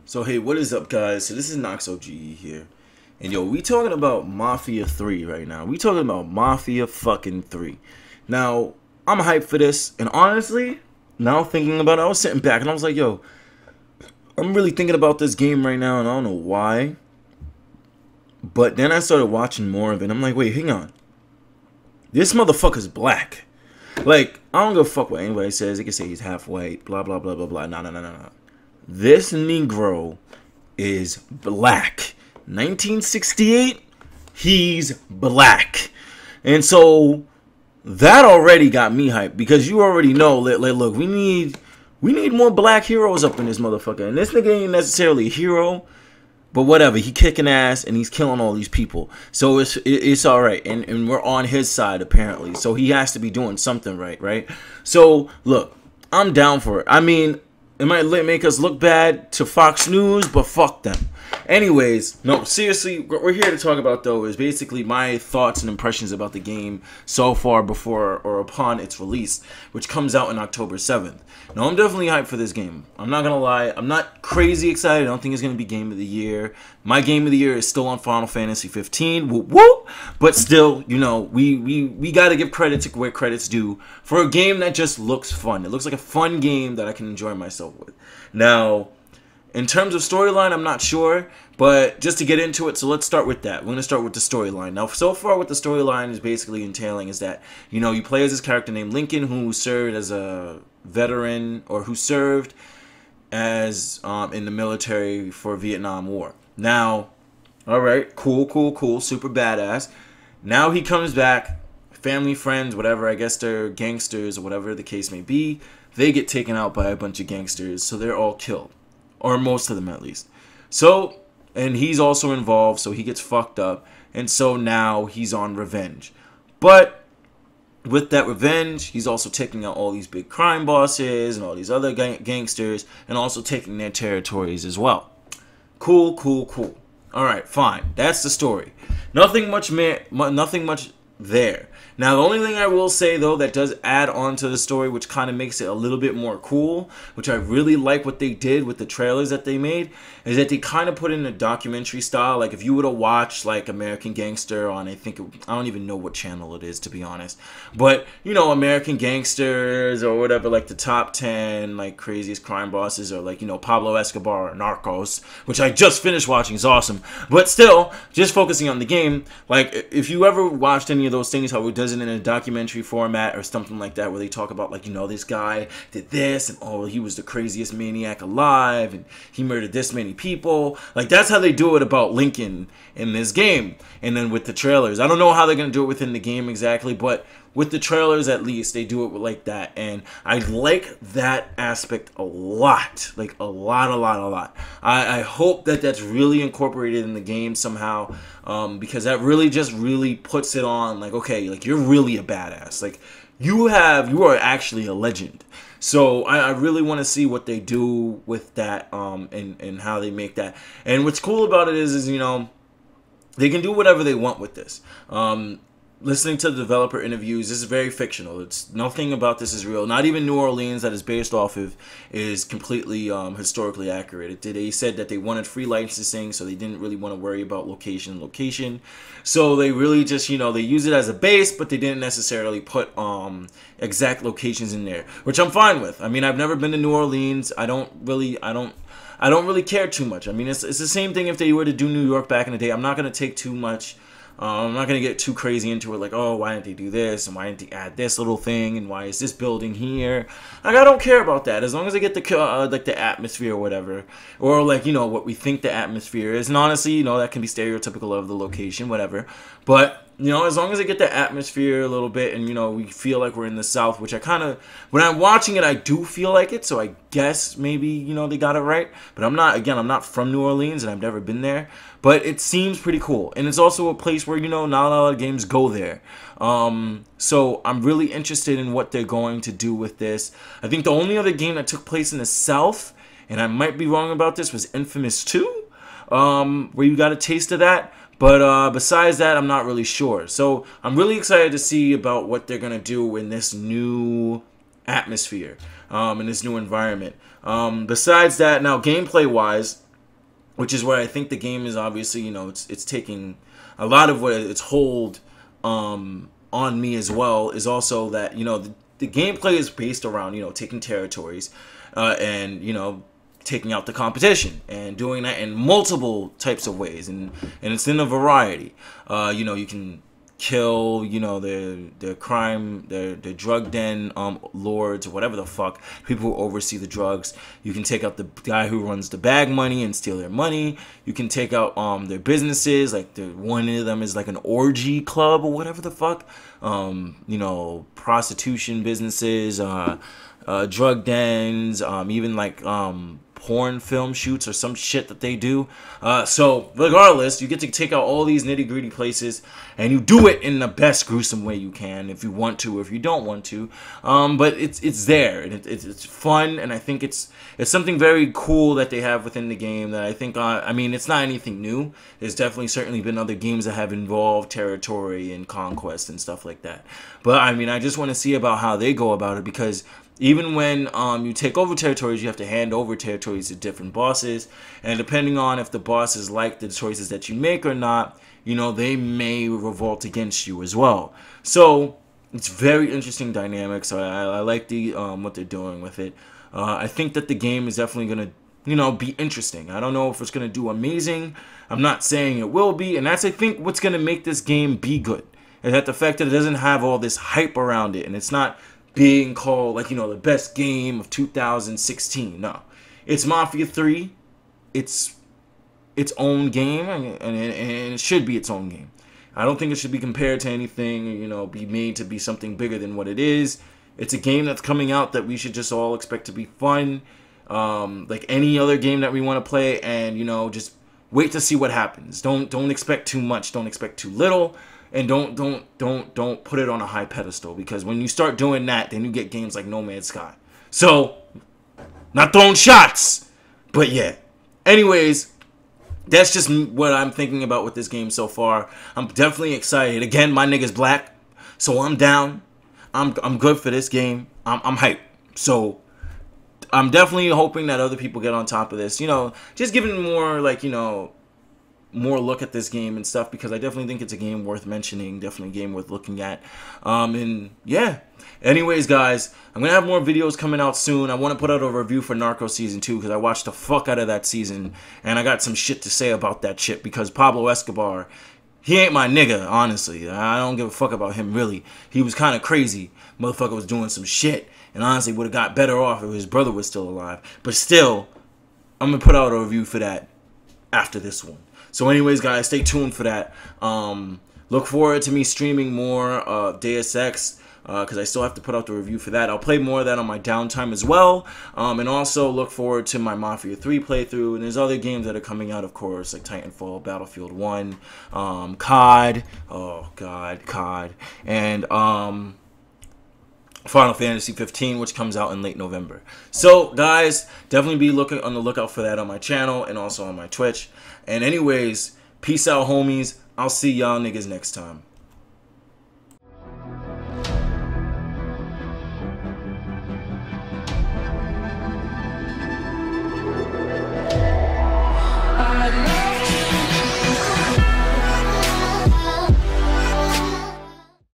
So hey, what is up, guys? So this is Nox OGE here, and yo, we talking about Mafia 3 right now. We talking about Mafia fucking 3. Now, I'm hyped for this, and honestly, now thinking about it, I was sitting back and I was like, yo, I'm really thinking about this game right now, and I don't know why. But then I started watching more of it, and I'm like, wait, hang on. This motherfucker's black. Like, I don't give a fuck what anybody says. They can say he's half white, blah, blah, blah, blah, blah. No. This Negro is black. 1968, he's black. And so that already got me hyped because you already know, look, we need more black heroes up in this motherfucker. And this nigga ain't necessarily a hero, but whatever. He kicking ass and he's killing all these people. So it's all right. And we're on his side apparently. So he has to be doing something right? So look, I'm down for it. I mean, it might make us look bad to Fox News, but fuck them. Anyways, no, seriously, what we're here to talk about, though, is basically my thoughts and impressions about the game so far before or upon its release, which comes out on October 7th. Now, I'm definitely hyped for this game. I'm not going to lie. I'm not crazy excited. I don't think it's going to be Game of the Year. My Game of the Year is still on Final Fantasy 15. Whoop, whoop. But still, you know, we got to give credit to where credit's due for a game that just looks fun. It looks like a fun game that I can enjoy myself with. Now, in terms of storyline, I'm not sure, but just to get into it, so let's start with that. We're going to start with the storyline. Now, so far what the storyline is basically entailing is that, you know, you play as this character named Lincoln who served as a veteran, or who served as in the military for Vietnam War. Now, alright, cool, super badass. Now he comes back, family, friends, whatever, I guess they're gangsters or whatever the case may be. They get taken out by a bunch of gangsters, so they're all killed. Or most of them, at least. So, and he's also involved, so he gets fucked up. And so now he's on revenge. But with that revenge, he's also taking out all these big crime bosses and all these other gangsters, and also taking their territories as well. Cool. Alright, fine. That's the story. Nothing much there. Now, the only thing I will say, though, that does add on to the story, which kind of makes it a little bit more cool, which I really like what they did with the trailers that they made, is that they kind of put in a documentary style. Like, if you were to watch, like, American Gangster on, I don't even know what channel it is, to be honest. But, you know, American Gangsters or whatever, like, the top 10, like, craziest crime bosses, or, like, you know, Pablo Escobar or Narcos, which I just finished watching. It's awesome. But still, just focusing on the game, like, if you ever watched any of those things, how it does it in a documentary format or something like that, where they talk about, like, you know, this guy did this, and oh, he was the craziest maniac alive, and he murdered this many people. Like, that's how they do it about Lincoln in this game. And then with the trailers, I don't know how they're gonna do it within the game exactly, but with the trailers, at least, they do it like that. And I like that aspect a lot. Like, a lot. I hope that that's really incorporated in the game somehow. Because that really puts it on, like, okay, like, you're really a badass. Like, you are actually a legend. So I really want to see what they do with that, and how they make that. And what's cool about it is, you know, they can do whatever they want with this. Listening to the developer interviews, this is very fictional. It's nothing about this is real. Not even New Orleans that is based off of is completely historically accurate. They said that they wanted free licensing, so they didn't really want to worry about location. So they really just, you know, they use it as a base, but they didn't necessarily put exact locations in there, which I'm fine with. I mean, I've never been to New Orleans. I don't really care too much. I mean, it's the same thing if they were to do New York back in the day. I'm not going to take too much. I'm not going to get too crazy into it, like, oh, why didn't they do this, and why didn't they add this little thing, and why is this building here? Like, I don't care about that, as long as I get the, like, the atmosphere or whatever, or, like, you know, what we think the atmosphere is, and honestly, you know, that can be stereotypical of the location, whatever, but, you know, as long as I get the atmosphere a little bit, and, you know, we feel like we're in the South, which I kind of, when I'm watching it, I do feel like it, so I guess maybe, you know, they got it right, but I'm not from New Orleans, and I've never been there, but it seems pretty cool, and it's also a place where, you know, not a lot of games go there. So I'm really interested in what they're going to do with this. I think the only other game that took place in the South, and I might be wrong about this, was Infamous 2, where you got a taste of that. But besides that, I'm not really sure. So I'm really excited to see about what they're going to do in this new atmosphere, in this new environment. Besides that, now gameplay-wise, which is where I think the game is obviously, you know, it's taking a lot of what its hold on me as well, is also that, you know, the gameplay is based around, you know, taking territories and, you know, taking out the competition and doing that in multiple types of ways, and it's in a variety. You know, you can kill, you know, their crime, their drug den lords or whatever the fuck, people who oversee the drugs. You can take out the guy who runs the bag money and steal their money. You can take out their businesses, like one of them is like an orgy club or whatever the fuck. You know, prostitution businesses, drug dens, even like porn film shoots or some shit that they do. So regardless, you get to take out all these nitty gritty places, and you do it in the best gruesome way you can, if you want to, or if you don't want to. But it's there, and it's fun, and I think it's something very cool that they have within the game that I think, I mean, it's not anything new. There's definitely certainly been other games that have involved territory and conquest and stuff like that. But I mean, I just want to see about how they go about it, because even when you take over territories, you have to hand over territories to different bosses. And depending on if the bosses like the choices that you make or not, you know, they may revolt against you as well. So it's very interesting dynamics. So I like the what they're doing with it. I think that the game is definitely going to, you know, be interesting. I don't know if it's going to do amazing. I'm not saying it will be. And that's, I think, what's going to make this game be good. Is that the fact that it doesn't have all this hype around it. And it's not being called, like, you know, the best game of 2016. No, it's Mafia 3. It's its own game, and it should be its own game. I don't think it should be compared to anything, you know, be made to be something bigger than what it is. It's a game that's coming out that we should just all expect to be fun, like any other game that we want to play, and, you know, just wait to see what happens. Don't expect too much. Don't expect too little. And don't put it on a high pedestal, because when you start doing that, then you get games like No Man's Sky. So, not throwing shots, but yeah. Anyways, that's just what I'm thinking about with this game so far. I'm definitely excited. Again, my nigga's black, so I'm down. I'm good for this game. I'm hyped. So I'm definitely hoping that other people get on top of this. You know, just giving more, like, you know, more look at this game and stuff, because I definitely think it's a game worth mentioning, definitely a game worth looking at. And yeah, anyways, guys, I'm gonna have more videos coming out soon. I want to put out a review for Narcos season 2, because I watched the fuck out of that season, and I got some shit to say about that shit, because Pablo Escobar, he ain't my nigga, honestly. I don't give a fuck about him, really. He was kind of crazy. Motherfucker was doing some shit, and honestly would have got better off if his brother was still alive. But still, I'm gonna put out a review for that after this one. So anyways, guys, stay tuned for that. Look forward to me streaming more Deus Ex, because I still have to put out the review for that. I'll play more of that on my downtime as well. And also look forward to my Mafia 3 playthrough. And there's other games that are coming out, of course, like Titanfall, Battlefield 1, COD, oh god, COD, and Final Fantasy 15, which comes out in late November. So, guys, definitely be on the lookout for that on my channel and also on my Twitch. And anyways, peace out, homies. I'll see y'all niggas next time.